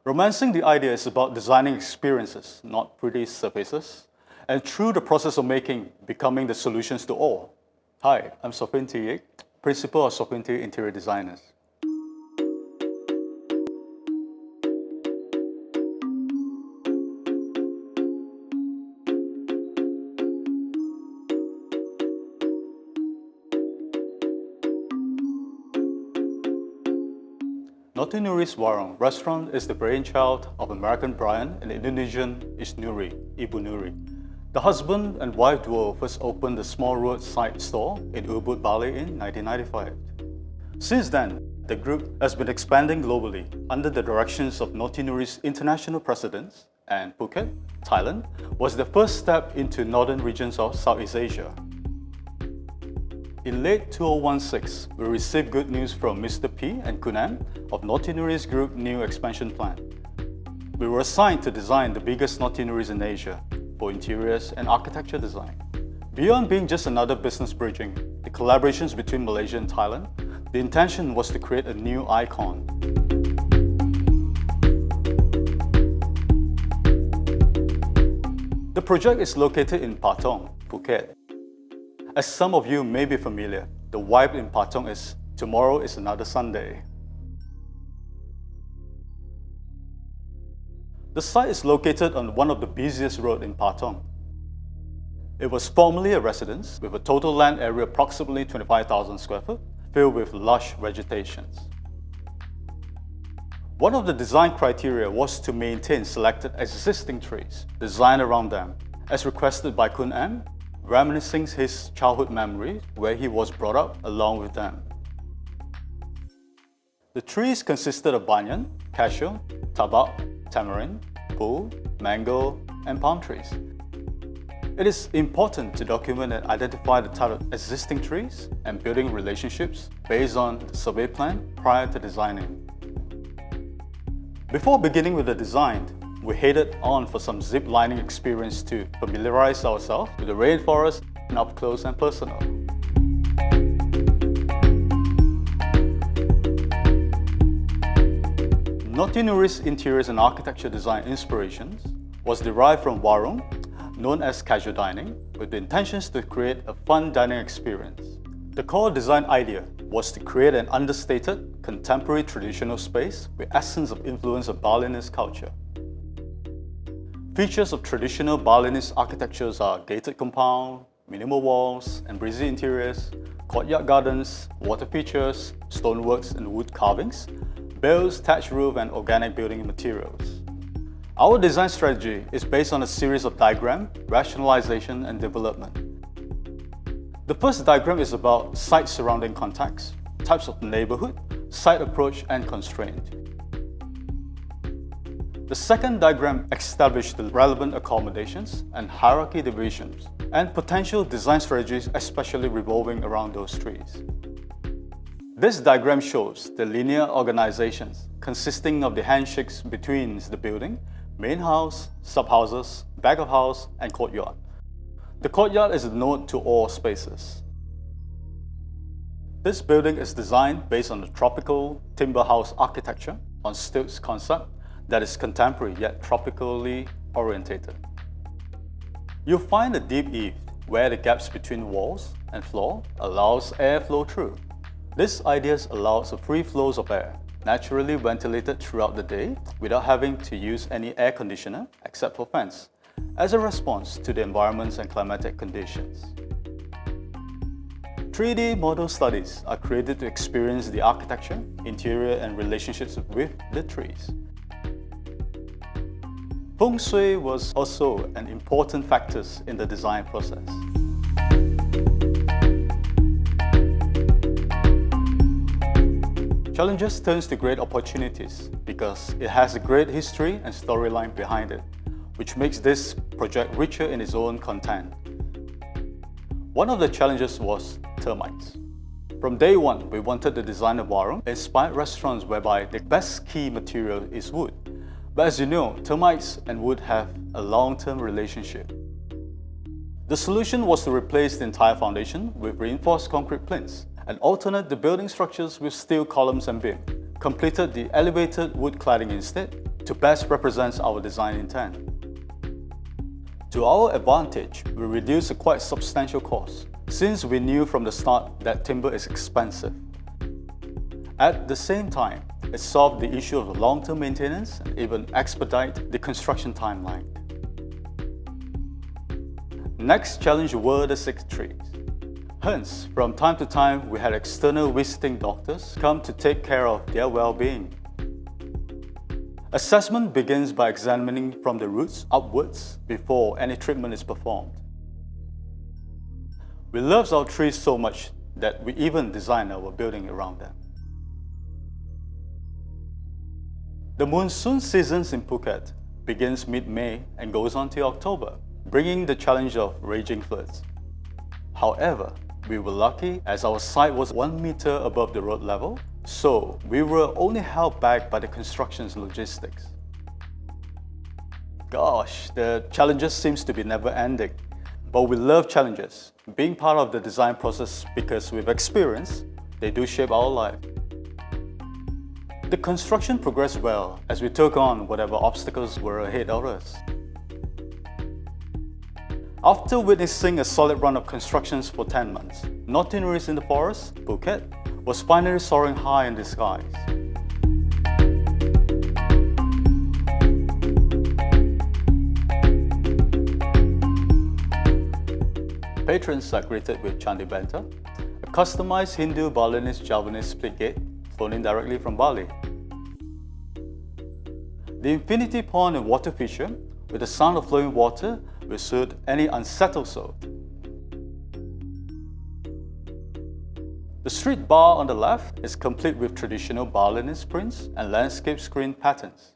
Romancing the idea is about designing experiences, not pretty surfaces, and through the process of making, becoming the solutions to all. Hi, I'm Swofinty, Principal of Swofinty Interior Designers. Nuri's Warung restaurant is the brainchild of American Brian and Indonesian is Nuri, Ibu Nuri. The husband and wife duo first opened a small roadside store in Ubud, Bali in 1995. Since then, the group has been expanding globally under the directions of Nuri's international presidents, and Phuket, Thailand, was the first step into northern regions of Southeast Asia. In late 2016, we received good news from Mr. P and Kunam of Nuri's group new expansion plan. We were assigned to design the biggest Nuris in Asia for interiors and architecture design. Beyond being just another business bridging, the collaborations between Malaysia and Thailand, the intention was to create a new icon. The project is located in Patong, Phuket. As some of you may be familiar, the vibe in Patong is tomorrow is another Sunday. The site is located on one of the busiest roads in Patong. It was formerly a residence with a total land area approximately 25,000 square feet, filled with lush vegetations. One of the design criteria was to maintain selected existing trees, designed around them, as requested by Kun Am, reminiscing his childhood memory where he was brought up along with them. The trees consisted of banyan, cashew, tabak, tamarind, poo, mango, and palm trees. It is important to document and identify the type of existing trees and building relationships based on the survey plan prior to designing. Before beginning with the design, we headed on for some zip lining experience to familiarize ourselves with the rainforest and up close and personal. Nuri's interiors and architecture design inspirations was derived from Warung, known as casual dining, with the intentions to create a fun dining experience. The core design idea was to create an understated, contemporary traditional space with essence of influence of Balinese culture. Features of traditional Balinese architectures are gated compound, minimal walls and breezy interiors, courtyard gardens, water features, stoneworks and wood carvings, bells, thatched roof and organic building materials. Our design strategy is based on a series of diagram, rationalization and development. The first diagram is about site surrounding context, types of neighborhood, site approach and constraint. The second diagram established the relevant accommodations and hierarchy divisions and potential design strategies, especially revolving around those trees. This diagram shows the linear organizations consisting of the handshakes between the building, main house, sub-houses, back of house, and courtyard. The courtyard is a node to all spaces. This building is designed based on the tropical timber house architecture on stilts concept that is contemporary yet tropically orientated. You'll find a deep eave where the gaps between walls and floor allows air flow through. This idea allows a free flow of air, naturally ventilated throughout the day without having to use any air conditioner except for fans, as a response to the environments and climatic conditions. 3D model studies are created to experience the architecture, interior and relationships with the trees. Feng Shui was also an important factor in the design process. Challenges turns to great opportunities because it has a great history and storyline behind it, which makes this project richer in its own content. One of the challenges was termites. From day one, we wanted the design of Warung inspired restaurants whereby the best key material is wood. But as you know, termites and wood have a long-term relationship. The solution was to replace the entire foundation with reinforced concrete plinths and alternate the building structures with steel columns and beam, completed the elevated wood cladding instead to best represent our design intent. To our advantage, we reduced a quite substantial cost, since we knew from the start that timber is expensive. At the same time, it solved the issue of long-term maintenance and even expedite the construction timeline. Next challenge were the sick trees. Hence, from time to time, we had external visiting doctors come to take care of their well-being. Assessment begins by examining from the roots upwards before any treatment is performed. We love our trees so much that we even design our building around them. The monsoon seasons in Phuket begins mid-May and goes on till October, bringing the challenge of raging floods. However, we were lucky as our site was 1 meter above the road level, so we were only held back by the construction's logistics. Gosh, the challenges seems to be never ending, but we love challenges, being part of the design process because with experience, they do shape our life. The construction progressed well as we took on whatever obstacles were ahead of us. After witnessing a solid run of constructions for 10 months, not Nuri in the forest, Phuket, was finally soaring high in the skies. Patrons are greeted with Candi Benta, a customized Hindu Balinese Javanese split gate flown in directly from Bali. The infinity pond and water feature, with the sound of flowing water, will suit any unsettled soul. The street bar on the left is complete with traditional Balinese prints and landscape screen patterns.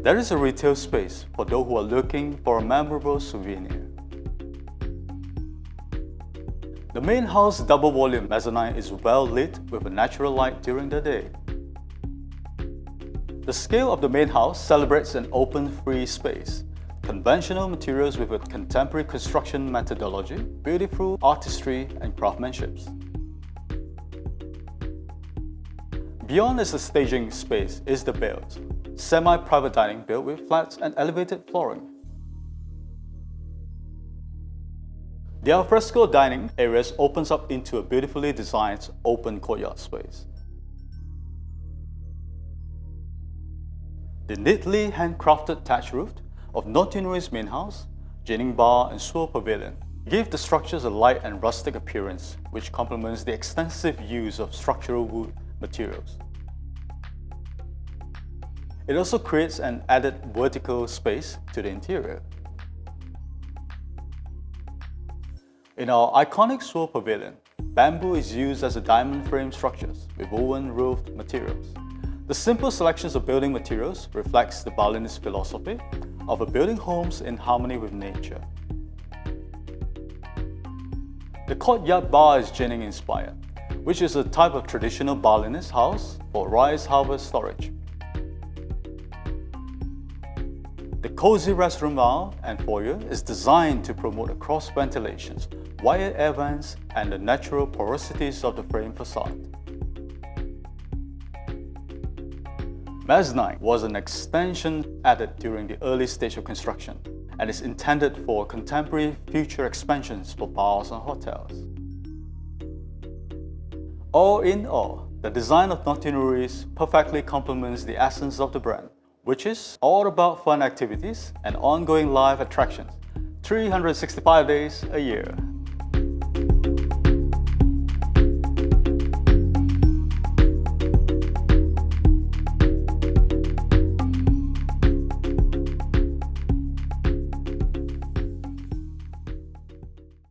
There is a retail space for those who are looking for a memorable souvenir. The main house double volume mezzanine is well lit with a natural light during the day. The scale of the main house celebrates an open, free space, conventional materials with a contemporary construction methodology, beautiful artistry and craftsmanship. Beyond is the staging space is the build, semi-private dining built with flats and elevated flooring. The alfresco dining areas opens up into a beautifully designed open courtyard space. The neatly handcrafted thatch roof of Noti Nuri's main house, Jining Bar and Swo Pavilion give the structures a light and rustic appearance which complements the extensive use of structural wood materials. It also creates an added vertical space to the interior. In our iconic Swo Pavilion, bamboo is used as a diamond frame structures with woven roofed materials. The simple selections of building materials reflects the Balinese philosophy of building homes in harmony with nature. The courtyard bar is Jining inspired, which is a type of traditional Balinese house for rice harvest storage. The cozy restroom aisle and foyer is designed to promote cross ventilations, wide air vents, and the natural porosities of the frame facade. Mezzanine was an extension added during the early stage of construction and is intended for contemporary future expansions for bars and hotels. All in all, the design of Noti Nuri's perfectly complements the essence of the brand, which is all about fun activities and ongoing live attractions, 365 days a year.